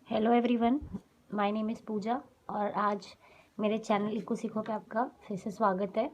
Hello everyone, my name is Pooja और आज मेरे चैनल इको सीखो पे आपका फिर से स्वागत है।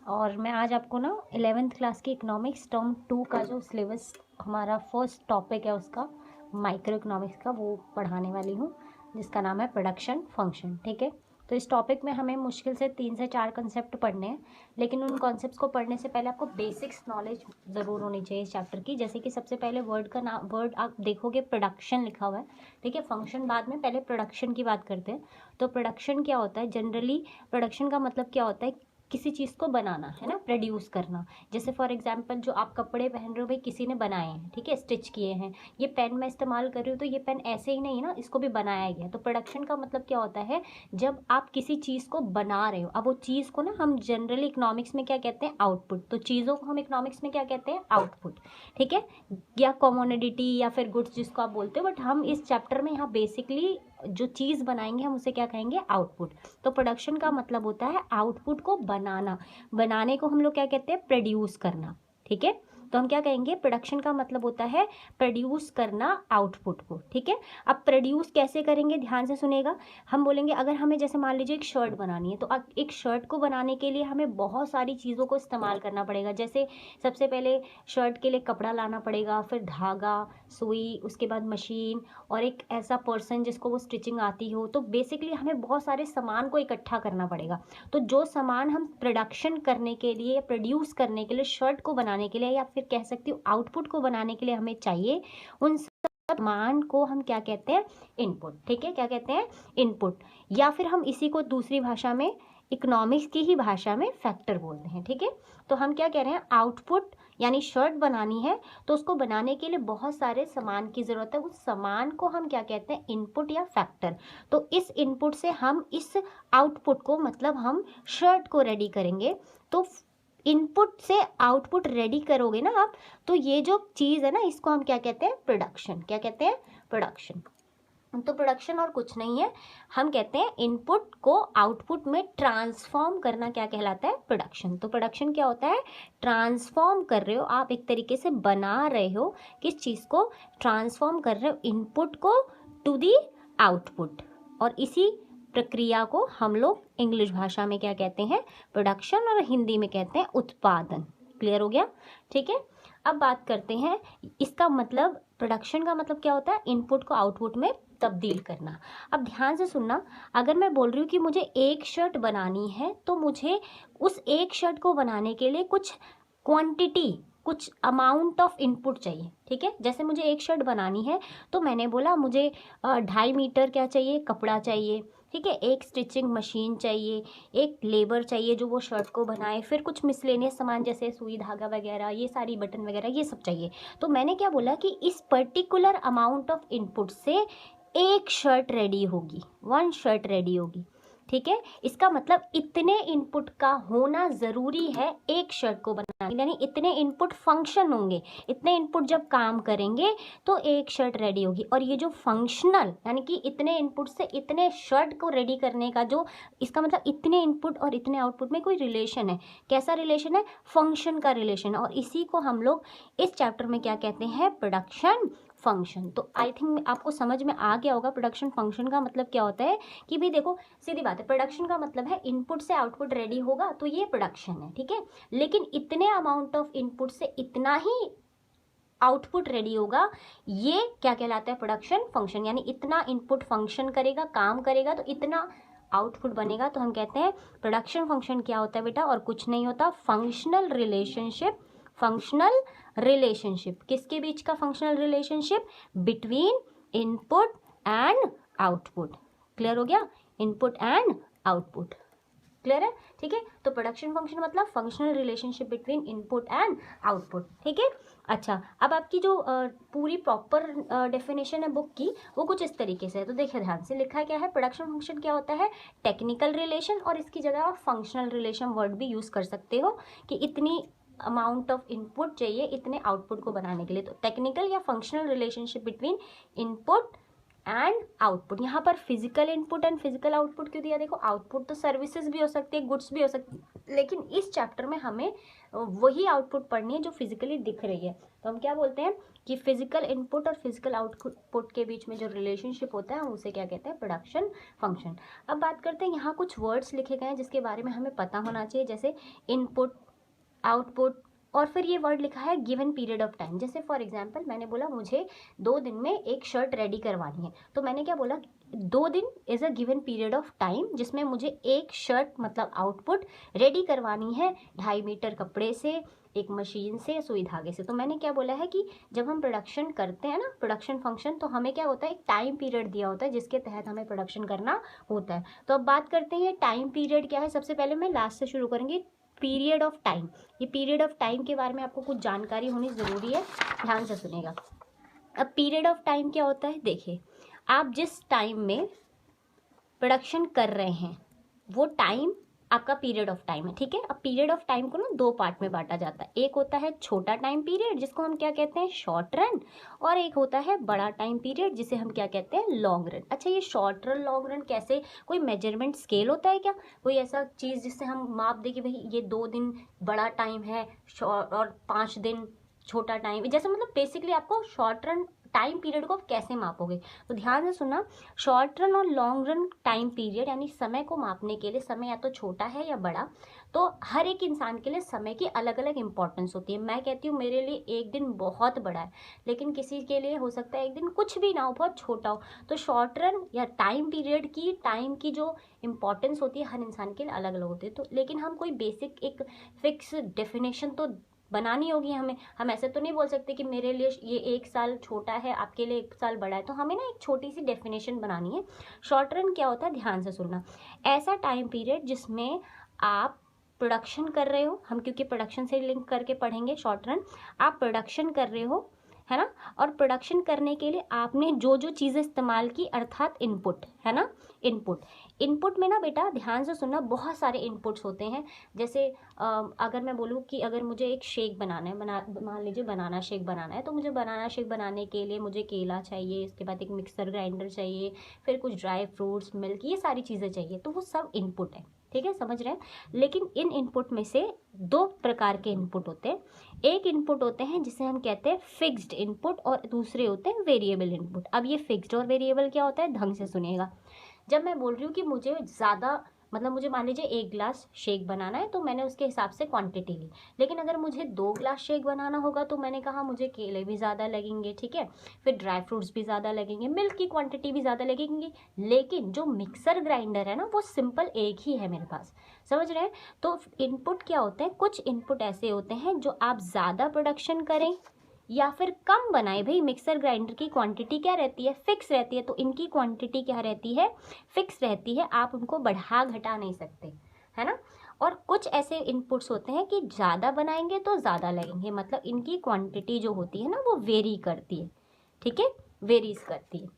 और मैं आज आपको ना 11th क्लास की इकोनॉमिक्स टर्म 2 का जो सिलेबस हमारा फर्स्ट टॉपिक है उसका माइक्रो इकोनॉमिक्स का वो पढ़ाने वाली हूँ, जिसका नाम है प्रोडक्शन फंक्शन। ठीक है, तो इस टॉपिक में हमें मुश्किल से 3 से 4 कंसेप्ट पढ़ने हैं, लेकिन उन कॉन्सेप्ट्स को पढ़ने से पहले आपको बेसिक्स नॉलेज ज़रूर होनी चाहिए इस चैप्टर की। जैसे कि सबसे पहले वर्ड आप देखोगे प्रोडक्शन लिखा हुआ है, ठीक है, फंक्शन बाद में, पहले प्रोडक्शन की बात करते हैं। तो प्रोडक्शन क्या होता है? जनरली प्रोडक्शन का मतलब क्या होता है? किसी चीज़ को बनाना, है ना, प्रोड्यूस करना। जैसे फॉर एग्जांपल जो आप कपड़े पहन रहे हो, भाई किसी ने बनाए हैं, ठीक है, स्टिच किए हैं। ये पेन मैं इस्तेमाल कर रही हूँ तो ये पेन ऐसे ही नहीं ना, इसको भी बनाया गया। तो प्रोडक्शन का मतलब क्या होता है? जब आप किसी चीज़ को बना रहे हो। अब वो चीज़ को ना हम जनरली इकोनॉमिक्स में क्या कहते हैं? आउटपुट। तो चीज़ों को हम इकोनॉमिक्स में क्या कहते हैं? आउटपुट। ठीक है, या कमोडिटी या फिर गुड्स जिसको आप बोलते हो, बट हम इस चैप्टर में यहाँ बेसिकली जो चीज़ बनाएंगे हम उसे क्या कहेंगे? आउटपुट। तो प्रोडक्शन का मतलब होता है आउटपुट को बनाना। बनाने को हम लोग क्या कहते हैं? प्रोड्यूस करना। ठीक है, तो हम क्या कहेंगे? प्रोडक्शन का मतलब होता है प्रोड्यूस करना आउटपुट को। ठीक है, अब प्रोड्यूस कैसे करेंगे? ध्यान से सुनेगा। हम बोलेंगे अगर हमें जैसे मान लीजिए एक शर्ट बनानी है, तो अब एक शर्ट को बनाने के लिए हमें बहुत सारी चीज़ों को इस्तेमाल करना पड़ेगा। जैसे सबसे पहले शर्ट के लिए कपड़ा लाना पड़ेगा, फिर धागा, सुई, उसके बाद मशीन और एक ऐसा पर्सन जिसको वो स्टिचिंग आती हो। तो बेसिकली हमें बहुत सारे सामान को इकट्ठा करना पड़ेगा। तो जो सामान हम प्रोडक्शन करने के लिए, प्रोड्यूस करने के लिए, शर्ट को बनाने के लिए, या फिर कह सकती हूँ आउटपुट को बनाने के लिए हमें चाहिए, उन सामान को हम क्या कहते हैं? इनपुट। ठीक है, क्या कहते हैं? इनपुट। या फिर हम इसी को दूसरी भाषा में, इकोनॉमिक्स की ही भाषा में, फैक्टर बोलते हैं। ठीक है, तो हम क्या कह रहे हैं? आउटपुट यानी शर्ट बनानी है तो उसको बनाने के लिए बहुत सारे सामान की ज़रूरत है। उस सामान को हम क्या कहते हैं? इनपुट या फैक्टर। तो इस इनपुट से हम इस आउटपुट को, मतलब हम शर्ट को रेडी करेंगे। तो इनपुट से आउटपुट रेडी करोगे ना आप, तो ये जो चीज़ है ना, इसको हम क्या कहते हैं? प्रोडक्शन। क्या कहते हैं? प्रोडक्शन। तो प्रोडक्शन और कुछ नहीं है, हम कहते हैं इनपुट को आउटपुट में ट्रांसफॉर्म करना क्या कहलाता है? प्रोडक्शन। तो प्रोडक्शन क्या होता है? ट्रांसफॉर्म कर रहे हो आप, एक तरीके से बना रहे हो, किस चीज़ को? ट्रांसफॉर्म कर रहे हो इनपुट को टू दी आउटपुट। और इसी प्रक्रिया को हम लोग इंग्लिश भाषा में क्या कहते हैं? प्रोडक्शन, और हिंदी में कहते हैं उत्पादन। क्लियर हो गया? ठीक है, अब बात करते हैं इसका मतलब। प्रोडक्शन का मतलब क्या होता है? इनपुट को आउटपुट में तब्दील करना। अब ध्यान से सुनना, अगर मैं बोल रही हूँ कि मुझे एक शर्ट बनानी है, तो मुझे उस एक शर्ट को बनाने के लिए कुछ क्वांटिटी, कुछ अमाउंट ऑफ इनपुट चाहिए। ठीक है, जैसे मुझे एक शर्ट बनानी है तो मैंने बोला मुझे 2.5 मीटर क्या चाहिए? कपड़ा चाहिए। ठीक है, एक स्टिचिंग मशीन चाहिए, एक लेबर चाहिए जो वो शर्ट को बनाए, फिर कुछ मिसलेनियस सामान जैसे सुई धागा वगैरह, ये सारी बटन वगैरह, ये सब चाहिए। तो मैंने क्या बोला कि इस पर्टिकुलर अमाउंट ऑफ इनपुट से एक शर्ट रेडी होगी, 1 शर्ट रेडी होगी। ठीक है, इसका मतलब इतने इनपुट का होना ज़रूरी है एक शर्ट को बनाने, यानी इतने इनपुट फंक्शन होंगे, इतने इनपुट जब काम करेंगे तो एक शर्ट रेडी होगी। और ये जो फंक्शनल, यानी कि इतने इनपुट से इतने शर्ट को रेडी करने का जो, इसका मतलब इतने इनपुट और इतने आउटपुट में कोई रिलेशन है। कैसा रिलेशन है? फंक्शन का रिलेशन है। और इसी को हम लोग इस चैप्टर में क्या कहते हैं? Production function. तो आई थिंक आपको समझ में आ गया होगा प्रोडक्शन फंक्शन का मतलब क्या होता है। कि भाई देखो, सीधी बात है, प्रोडक्शन का मतलब है इनपुट से आउटपुट रेडी होगा, तो ये प्रोडक्शन है। ठीक है, लेकिन इतने अमाउंट ऑफ इनपुट से इतना ही आउटपुट रेडी होगा, ये क्या कहलाता है? Production function. यानी इतना इनपुट फंक्शन करेगा, काम करेगा, तो इतना आउटपुट बनेगा। तो हम कहते हैं प्रोडक्शन फंक्शन क्या होता है बेटा? और कुछ नहीं होता, फंक्शनल रिलेशनशिप। फंक्शनल रिलेशनशिप किसके बीच का? Functional relationship between input and output. Clear हो गया? Input and output. क्लियर है? ठीक है, तो प्रोडक्शन फंक्शन मतलब functional relationship between input and output. ठीक है, अच्छा, अब आपकी जो पूरी प्रॉपर डेफिनेशन है बुक की, वो कुछ इस तरीके से है। तो देखिए ध्यान से, लिखा क्या है? प्रोडक्शन फंक्शन क्या होता है? टेक्निकल रिलेशन, और इसकी जगह आप फंक्शनल रिलेशन वर्ड भी यूज़ कर सकते हो कि इतनी अमाउंट ऑफ इनपुट चाहिए इतने आउटपुट को बनाने के लिए। तो टेक्निकल या functional relationship between input and output. यहाँ पर physical input and physical output क्यों दिया? देखो, आउटपुट तो सर्विसेज भी हो सकती है, गुड्स भी हो सकती है, लेकिन इस चैप्टर में हमें वही आउटपुट पढ़नी है जो फिजिकली दिख रही है। तो हम क्या बोलते हैं कि फिजिकल इनपुट और फिजिकल आउटपुट के बीच में जो रिलेशनशिप होता है उसे क्या कहते हैं, प्रोडक्शन फंक्शन। अब बात करते हैं, यहाँ कुछ वर्ड्स लिखे गए हैं जिसके बारे में हमें पता होना चाहिए, जैसे इनपुट, आउटपुट, और फिर ये वर्ड लिखा है गिवन पीरियड ऑफ टाइम। जैसे फॉर एग्जांपल मैंने बोला मुझे 2 दिन में एक शर्ट रेडी करवानी है, तो मैंने क्या बोला, 2 दिन is a given period of time जिसमें मुझे एक शर्ट मतलब आउटपुट रेडी करवानी है 2.5 मीटर कपड़े से, एक मशीन से, सुई धागे से। तो मैंने क्या बोला है कि जब हम प्रोडक्शन करते हैं ना, प्रोडक्शन फंक्शन, तो हमें क्या होता है, एक टाइम पीरियड दिया होता है जिसके तहत हमें प्रोडक्शन करना होता है। तो अब बात करते हैं टाइम पीरियड क्या है। सबसे पहले मैं लास्ट से शुरू करेंगे, पीरियड ऑफ टाइम। ये पीरियड ऑफ टाइम के बारे में आपको कुछ जानकारी होनी ज़रूरी है, ध्यान से सुनेगा। अब पीरियड ऑफ टाइम क्या होता है, देखिए आप जिस टाइम में प्रोडक्शन कर रहे हैं वो टाइम आपका पीरियड ऑफ टाइम है, ठीक है। अब पीरियड ऑफ टाइम को ना 2 पार्ट में बांटा जाता है, एक होता है छोटा टाइम पीरियड जिसको हम क्या कहते हैं, शॉर्ट रन, और एक होता है बड़ा टाइम पीरियड जिसे हम क्या कहते हैं, लॉन्ग रन। अच्छा, ये शॉर्ट रन लॉन्ग रन कैसे, कोई मेजरमेंट स्केल होता है क्या, कोई ऐसा चीज़ जिससे हम माप दें कि भाई ये 2 दिन बड़ा टाइम है और 5 दिन छोटा टाइम, जैसे मतलब बेसिकली आपको शॉर्ट रन टाइम पीरियड को आप कैसे मापोगे। तो ध्यान से सुनना, शॉर्ट रन और लॉन्ग रन टाइम पीरियड यानी समय को मापने के लिए, समय या तो छोटा है या बड़ा, तो हर एक इंसान के लिए समय की अलग अलग इंपॉर्टेंस होती है। मैं कहती हूँ मेरे लिए एक दिन बहुत बड़ा है, लेकिन किसी के लिए हो सकता है एक दिन कुछ भी ना हो, बहुत छोटा हो। तो शॉर्ट रन या टाइम पीरियड की टाइम की जो इंपॉर्टेंस होती है हर इंसान के लिए अलग अलग होती है। तो लेकिन हम कोई बेसिक एक फिक्स डेफिनेशन तो बनानी होगी हमें। हम ऐसे तो नहीं बोल सकते कि मेरे लिए ये 1 साल छोटा है, आपके लिए 1 साल बड़ा है। तो हमें ना एक छोटी सी डेफिनेशन बनानी है। शॉर्ट रन क्या होता है, ध्यान से सुनना, ऐसा टाइम पीरियड जिसमें आप प्रोडक्शन कर रहे हो, हम क्योंकि प्रोडक्शन से लिंक करके पढ़ेंगे शॉर्ट रन, आप प्रोडक्शन कर रहे हो, है ना, और प्रोडक्शन करने के लिए आपने जो जो चीज़ें इस्तेमाल की, अर्थात इनपुट, है ना, इनपुट में ना बेटा ध्यान से सुनना, बहुत सारे इनपुट्स होते हैं। जैसे अगर मैं बोलूँ कि अगर मुझे एक शेक बनाना है, मान लीजिए बनाना शेक बनाना है, तो मुझे बनाना शेक बनाने के लिए मुझे केला चाहिए, उसके बाद एक मिक्सर ग्राइंडर चाहिए, फिर कुछ ड्राई फ्रूट्स, मिल्क, ये सारी चीज़ें चाहिए। तो वो सब इनपुट है, ठीक है, समझ रहे हैं। लेकिन इन इनपुट में से 2 प्रकार के इनपुट होते हैं। एक इनपुट होते हैं जिसे हम कहते हैं फिक्स्ड इनपुट, और दूसरे होते हैं वेरिएबल इनपुट। अब ये फिक्स्ड और वेरिएबल क्या होता है, ढंग से सुनिएगा। जब मैं बोल रही हूँ कि मुझे ज़्यादा, मतलब मुझे मान लीजिए 1 गिलास शेक बनाना है, तो मैंने उसके हिसाब से क्वांटिटी ली। लेकिन अगर मुझे 2 गिलास शेक बनाना होगा तो मैंने कहा मुझे केले भी ज़्यादा लगेंगे, ठीक है, फिर ड्राई फ्रूट्स भी ज़्यादा लगेंगे, मिल्क की क्वांटिटी भी ज़्यादा लगेंगी। लेकिन जो मिक्सर ग्राइंडर है ना, वो सिंपल एक ही है मेरे पास, समझ रहे हैं। तो इनपुट क्या होते हैं, कुछ इनपुट ऐसे होते हैं जो आप ज़्यादा प्रोडक्शन करें या फिर कम बनाए। भाई मिक्सर ग्राइंडर की क्वांटिटी क्या रहती है, फिक्स रहती है, तो इनकी क्वांटिटी क्या रहती है, फिक्स रहती है, आप उनको बढ़ा घटा नहीं सकते, है ना। और कुछ ऐसे इनपुट्स होते हैं कि ज़्यादा बनाएंगे तो ज़्यादा लगेंगे, मतलब इनकी क्वांटिटी जो होती है ना वो वेरी करती है, ठीक है, वेरीज करती है।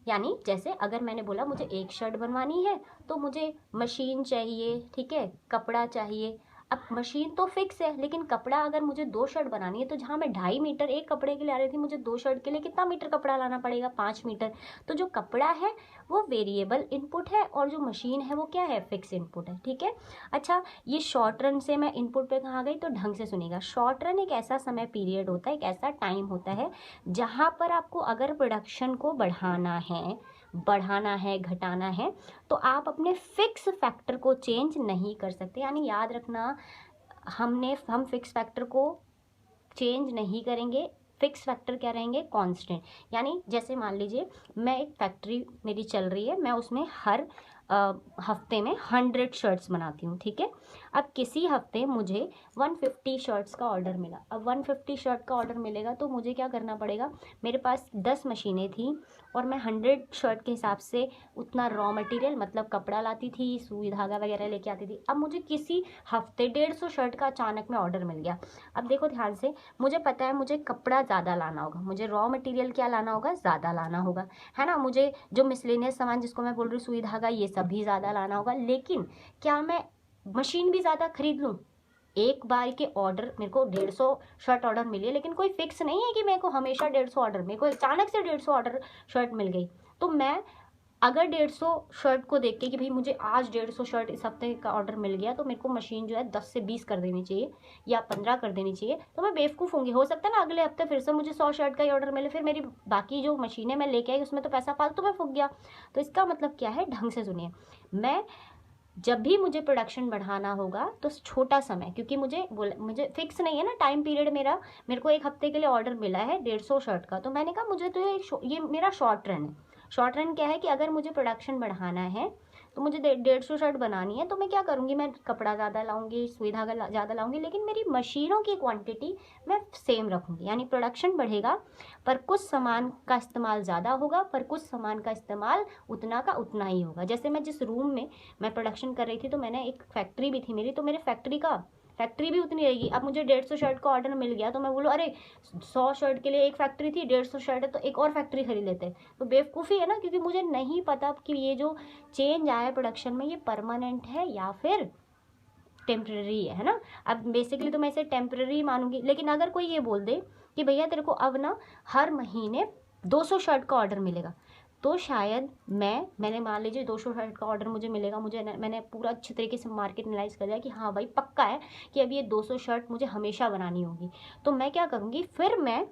यानी जैसे अगर मैंने बोला मुझे एक शर्ट बनवानी है, तो मुझे मशीन चाहिए, ठीक है, कपड़ा चाहिए। अब मशीन तो फिक्स है, लेकिन कपड़ा अगर मुझे 2 शर्ट बनानी है, तो जहाँ मैं 2.5 मीटर एक कपड़े के लिए आ रही थी, मुझे 2 शर्ट के लिए कितना मीटर कपड़ा लाना पड़ेगा, 5 मीटर। तो जो कपड़ा है वो वेरिएबल इनपुट है, और जो मशीन है वो क्या है, फिक्स इनपुट है, ठीक है। अच्छा, ये शॉर्ट रन से मैं इनपुट पे कहाँ गई, तो ढंग से सुनिएगा। शॉर्ट रन एक ऐसा समय पीरियड होता है, एक ऐसा टाइम होता है जहाँ पर आपको अगर प्रोडक्शन को बढ़ाना है, घटाना है, तो आप अपने फिक्स फैक्टर को चेंज नहीं कर सकते। यानी याद रखना, हम फिक्स फैक्टर को चेंज नहीं करेंगे। फिक्स फैक्टर क्या रहेंगे, कांस्टेंट। यानी जैसे मान लीजिए मैं एक फैक्ट्री मेरी चल रही है, मैं उसमें हर हफ्ते में 100 शर्ट्स बनाती हूँ, ठीक है। अब किसी हफ्ते मुझे 150 शर्ट्स का ऑर्डर मिला। अब 150 शर्ट का ऑर्डर मिलेगा तो मुझे क्या करना पड़ेगा, मेरे पास 10 मशीनें थी और मैं 100 शर्ट के हिसाब से उतना रॉ मटेरियल मतलब कपड़ा लाती थी, सुई धागा वगैरह लेके आती थी। अब मुझे किसी हफ्ते 150 शर्ट का अचानक में ऑर्डर मिल गया। अब देखो ध्यान से, मुझे पता है मुझे कपड़ा ज़्यादा लाना होगा, मुझे रॉ मटेरियल क्या लाना होगा, ज़्यादा लाना होगा, है ना। मुझे जो मिसलेनियस सामान जिसको मैं बोल रही हूँ, सुई धागा, ये सब भी ज़्यादा लाना होगा। लेकिन क्या मैं मशीन भी ज़्यादा खरीद लूँ? एक बार के ऑर्डर, मेरे को 150 शर्ट ऑर्डर मिली है, लेकिन कोई फिक्स नहीं है कि मेरे को हमेशा 150 ऑर्डर, मेरे को अचानक से 150 ऑर्डर शर्ट मिल गई, तो मैं अगर 150 शर्ट को देख के कि भाई मुझे आज 150 शर्ट इस हफ्ते का ऑर्डर मिल गया, तो मेरे को मशीन जो है 10 से 20 कर देनी चाहिए या 15 कर देनी चाहिए, तो मैं बेवकूफ़ होंगी। हो सकता है ना अगले हफ्ते फिर से मुझे 100 शर्ट का ही ऑर्डर मिले, फिर मेरी बाकी जो मशीनें मैं लेके आई उसमें तो पैसा फालतू में फूक गया। तो इसका मतलब क्या है, ढंग से सुनिए। मैं जब भी मुझे प्रोडक्शन बढ़ाना होगा तो छोटा समय, क्योंकि मुझे फिक्स नहीं है ना टाइम पीरियड मेरे को एक हफ्ते के लिए ऑर्डर मिला है 150 शर्ट का, तो मैंने कहा मुझे तो ये मेरा शॉर्ट रन है। शॉर्ट रन क्या है कि अगर मुझे प्रोडक्शन बढ़ाना है तो मुझे 150 शर्ट बनानी है, तो मैं क्या करूँगी, मैं कपड़ा ज़्यादा लाऊंगी, सुई धागा ज़्यादा लाऊंगी, लेकिन मेरी मशीनों की क्वांटिटी मैं सेम रखूँगी। यानी प्रोडक्शन बढ़ेगा पर कुछ सामान का इस्तेमाल ज़्यादा होगा, पर कुछ सामान का इस्तेमाल उतना का उतना ही होगा। जैसे मैं जिस रूम में मैं प्रोडक्शन कर रही थी, तो मैंने एक फैक्ट्री भी थी मेरी, तो मेरे फैक्ट्री भी उतनी रहेगी। अब मुझे 150 शर्ट का ऑर्डर मिल गया, तो मैं बोलूँ अरे 100 शर्ट के लिए एक फैक्ट्री थी, 150 शर्ट है तो एक और फैक्ट्री खरीद लेते हैं, तो बेवकूफ़ी है ना, क्योंकि मुझे नहीं पता कि ये जो चेंज आया है प्रोडक्शन में ये परमानेंट है या फिर टेम्प्रेरी है ना। अब बेसिकली तो मैं इसे टेम्प्रेरी मानूंगी, लेकिन अगर कोई ये बोल दे कि भैया तेरे को अब ना हर महीने 200 शर्ट का ऑर्डर मिलेगा, तो शायद मैंने मान लीजिए 200 शर्ट का ऑर्डर मुझे मिलेगा, मैंने पूरा अच्छे तरीके से मार्केट एनालाइज कर लिया कि हाँ भाई पक्का है कि अब ये 200 शर्ट मुझे हमेशा बनानी होगी, तो मैं क्या करूँगी, फिर मैं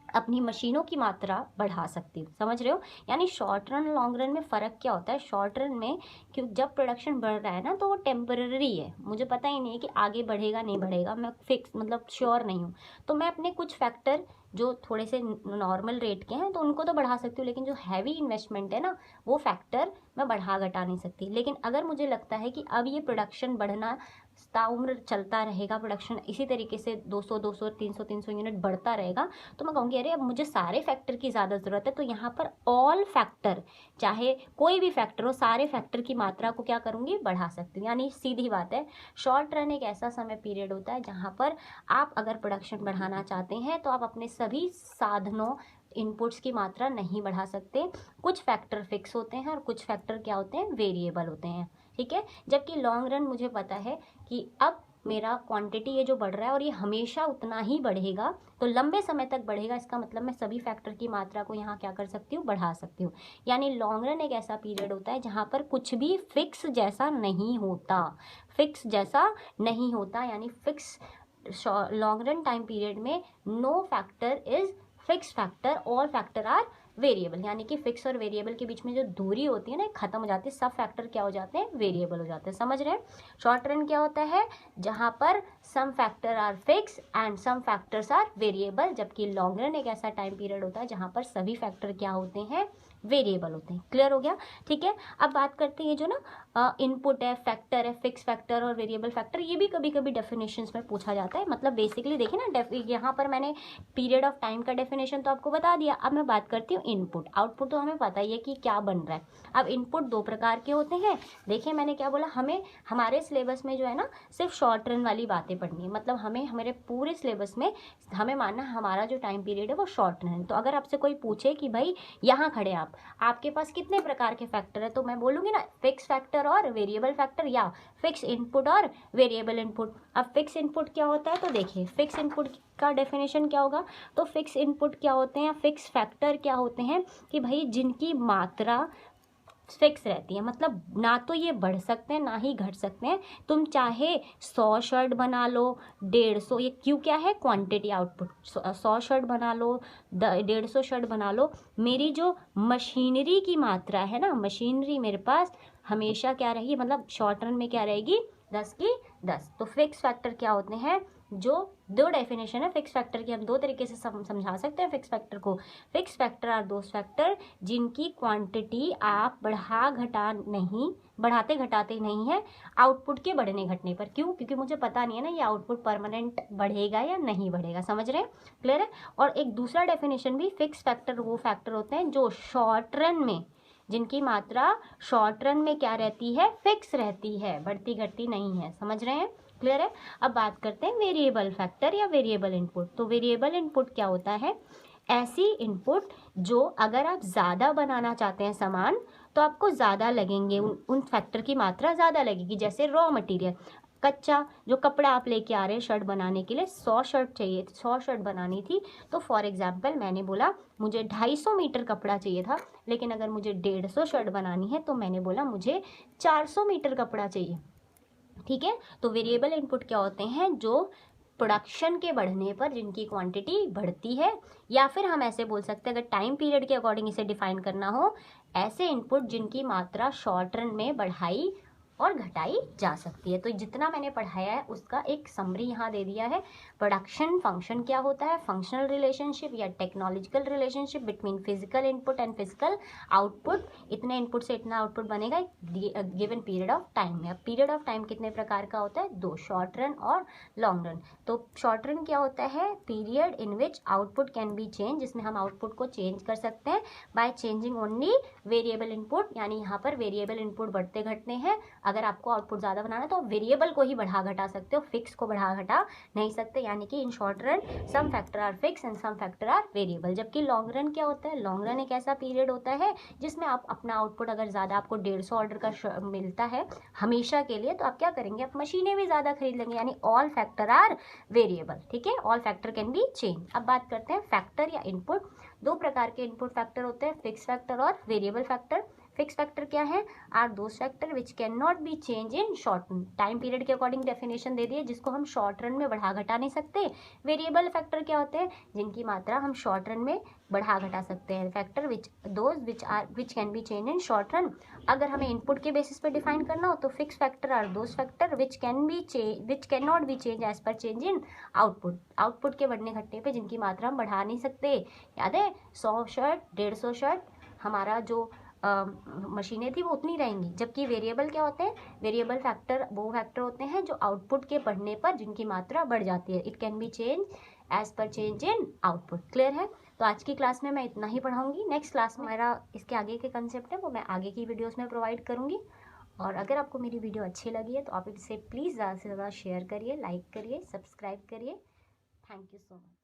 अपनी मशीनों की मात्रा बढ़ा सकती हूँ। समझ रहे हो? यानी शॉर्ट रन लॉन्ग रन में फ़र्क क्या होता है। शॉर्ट रन में क्यों, जब प्रोडक्शन बढ़ रहा है ना, तो वो टेम्पररी है, मुझे पता ही नहीं है कि आगे बढ़ेगा नहीं बढ़ेगा, मैं फिक्स मतलब श्योर नहीं हूँ, तो मैं अपने कुछ फैक्टर जो थोड़े से नॉर्मल रेट के हैं तो उनको तो बढ़ा सकती हूँ, लेकिन जो हैवी इन्वेस्टमेंट है ना वो फैक्टर मैं बढ़ा घटा नहीं सकती। लेकिन अगर मुझे लगता है कि अब ये प्रोडक्शन बढ़ना ताउम्र चलता रहेगा, प्रोडक्शन इसी तरीके से 200 200 300 यूनिट बढ़ता रहेगा, तो मैं कहूँगी अरे अब मुझे सारे फैक्टर की ज़्यादा ज़रूरत है, तो यहाँ पर ऑल फैक्टर, चाहे कोई भी फैक्टर हो, सारे फैक्टर की मात्रा को क्या करूँगी, बढ़ा सकती हूँ। यानी सीधी बात है, शॉर्ट रन एक ऐसा समय पीरियड होता है जहाँ पर आप अगर प्रोडक्शन बढ़ाना चाहते हैं तो आप अपने सभी साधनों इनपुट्स की मात्रा नहीं बढ़ा सकते। कुछ फैक्टर फिक्स होते हैं और कुछ फैक्टर क्या होते हैं, वेरिएबल होते हैं। ठीक है, जबकि लॉन्ग रन मुझे पता है कि अब मेरा क्वांटिटी ये जो बढ़ रहा है और ये हमेशा उतना ही बढ़ेगा, तो लंबे समय तक बढ़ेगा, इसका मतलब मैं सभी फैक्टर की मात्रा को यहाँ क्या कर सकती हूँ, बढ़ा सकती हूँ। यानी लॉन्ग रन एक ऐसा पीरियड होता है जहाँ पर कुछ भी फिक्स जैसा नहीं होता, फिक्स जैसा नहीं होता। यानी fix long run time period में no factor is fix factor, all factor are variable. यानी कि फिक्स और वेरिएबल के बीच में जो दूरी होती है ना, खत्म हो जाती है, सब फैक्टर क्या हो जाते हैं, वेरिएबल हो जाते हैं। समझ रहे हैं? शॉर्ट रन क्या होता है, जहां पर some factor are fix and some factors are variable, जबकि लॉन्ग रन एक ऐसा टाइम पीरियड होता है जहां पर सभी फैक्टर क्या होते हैं, वेरिएबल होते हैं। क्लियर हो गया? ठीक है, अब बात करते हैं जो ना इनपुट है, फैक्टर है, फिक्स फैक्टर और वेरिएबल फैक्टर, ये भी कभी कभी डेफिनेशंस में पूछा जाता है। मतलब बेसिकली देखिए ना, यहाँ पर मैंने पीरियड ऑफ टाइम का डेफिनेशन तो आपको बता दिया। अब मैं बात करती हूँ इनपुट। आउटपुट तो हमें पता ही है कि क्या बन रहा है। अब इनपुट दो प्रकार के होते हैं। देखिए मैंने क्या बोला, हमें हमारे सिलेबस में जो है ना सिर्फ शॉर्ट रन वाली बातें पढ़नी है। मतलब हमारे पूरे सिलेबस में हमें मानना हमारा जो टाइम पीरियड है वो शॉर्ट रन है। तो अगर आपसे कोई पूछे कि भाई यहाँ खड़े आपके पास कितने प्रकार के फैक्टर है, तो मैं बोलूँगी ना फिक्स फैक्टर और वेरिएबल फैक्टर, या फिक्स इनपुट और वेरिएबल इनपुट। अब फिक्स इनपुट क्या होता है, तो देखिए फिक्स इनपुट का डेफिनेशन क्या होगा। तो फिक्स इनपुट क्या होते हैं, फिक्स फैक्टर क्या होते हैं, कि भाई जिनकी मात्रा फिक्स रहती है, मतलब ना तो ये बढ़ सकते हैं ना ही घट सकते हैं। तुम चाहे 100 शर्ट बना लो, 150, ये क्यों क्या है, क्वांटिटी आउटपुट, 100 शर्ट बना लो, 150 शर्ट बना लो, मेरी जो मशीनरी की मात्रा है ना, मशीनरी मेरे पास हमेशा क्या रहेगी, मतलब शॉर्ट रन में क्या रहेगी, 10 की 10। तो फिक्स फैक्टर क्या होते हैं, जो दो डेफिनेशन है फिक्स फैक्टर की, हम दो तरीके से समझा सकते हैं फिक्स फैक्टर को। Fix factor are those factor जिनकी क्वांटिटी आप बढ़ाते घटाते नहीं है आउटपुट के बढ़ने घटने पर। क्यों? क्योंकि मुझे पता नहीं है ना ये आउटपुट परमानेंट बढ़ेगा या नहीं बढ़ेगा। समझ रहे हैं? क्लियर है? और एक दूसरा डेफिनेशन भी, फिक्स फैक्टर वो फैक्टर होते हैं जो शॉर्ट रन में, जिनकी मात्रा शॉर्ट रन में क्या रहती है, फिक्स रहती है, बढ़ती घटती नहीं है। समझ रहे हैं? क्लियर है? अब बात करते हैं वेरिएबल फैक्टर या वेरिएबल इनपुट। तो वेरिएबल इनपुट क्या होता है, ऐसी इनपुट जो अगर आप ज़्यादा बनाना चाहते हैं सामान तो आपको ज़्यादा लगेंगे, उन फैक्टर की मात्रा ज़्यादा लगेगी। जैसे रॉ मटेरियल, कच्चा जो कपड़ा आप लेके आ रहे हैं शर्ट बनाने के लिए, 100 शर्ट चाहिए, 100 शर्ट बनानी थी, तो फॉर एग्जाम्पल मैंने बोला मुझे 250 मीटर कपड़ा चाहिए था, लेकिन अगर मुझे 150 शर्ट बनानी है तो मैंने बोला मुझे 400 मीटर कपड़ा चाहिए। ठीक है, तो वेरिएबल इनपुट क्या होते हैं, जो प्रोडक्शन के बढ़ने पर जिनकी क्वांटिटी बढ़ती है, या फिर हम ऐसे बोल सकते हैं अगर टाइम पीरियड के अकॉर्डिंग इसे डिफाइन करना हो, ऐसे इनपुट जिनकी मात्रा शॉर्ट रन में बढ़ाई और घटाई जा सकती है। तो जितना मैंने पढ़ाया है उसका एक समरी यहाँ दे दिया है। प्रोडक्शन फंक्शन क्या होता है, फंक्शनल रिलेशनशिप या technological relationship between physical input and physical output. इतने इनपुट से इतना आउटपुट बनेगा गिवन पीरियड ऑफ टाइम में। अब पीरियड ऑफ टाइम कितने प्रकार का होता है, 2, शॉर्ट रन और लॉन्ग रन। तो शॉर्ट रन क्या होता है, period in which output can be change, जिसमें हम आउटपुट को चेंज कर सकते हैं by changing only variable input, यानी यहाँ पर वेरिएबल इनपुट बढ़ते घटते हैं। अगर आपको आउटपुट ज़्यादा बनाना है तो वेरिएबल को ही बढ़ा घटा सकते हो, फिक्स को बढ़ा घटा नहीं सकते, यानी कि in short run some factor are fix and some factor are variable. जबकि लॉन्ग रन क्या होता है, लॉन्ग रन एक ऐसा पीरियड होता है जिसमें आप अपना आउटपुट अगर ज़्यादा आपको 150 ऑर्डर का मिलता है हमेशा के लिए, तो आप क्या करेंगे, आप मशीनें भी ज़्यादा खरीद लेंगे, यानी ऑल फैक्टर आर वेरिएबल। ठीक है, all factor can be change. अब बात करते हैं फैक्टर या इनपुट। 2 प्रकार के इनपुट फैक्टर होते हैं, फिक्स फैक्टर और वेरिएबल फैक्टर। फिक्स फैक्टर क्या है, are those factor which can not be change in short run. Time period के अकॉर्डिंग डेफिनेशन दे दिए, जिसको हम शॉर्ट रन में बढ़ा घटा नहीं सकते। वेरिएबल फैक्टर क्या होते हैं, जिनकी मात्रा हम शॉर्ट रन में बढ़ा घटा सकते हैं। Factor which can be change in short run. अगर हमें इनपुट के बेसिस पे डिफाइन करना हो तो fix factor are those factor which can not be change as per change in output. Output के बढ़ने घटने पे जिनकी मात्रा हम बढ़ा नहीं सकते। याद है, 100 शर्ट 150 शर्ट हमारा जो मशीनें थी वो उतनी रहेंगी। जबकि वेरिएबल क्या होते हैं, वेरिएबल फैक्टर वो फैक्टर होते हैं जो आउटपुट के बढ़ने पर जिनकी मात्रा बढ़ जाती है। It can be change as per change in output. Clear है, तो आज की क्लास में मैं इतना ही पढ़ाऊंगी। नेक्स्ट क्लास में मेरा इसके आगे के कंसेप्ट है वो मैं आगे की वीडियोस में प्रोवाइड करूंगी। और अगर आपको मेरी वीडियो अच्छी लगी है तो आप इसे प्लीज़ ज़्यादा से ज़्यादा शेयर करिए, लाइक करिए, सब्सक्राइब करिए। Thank you so much.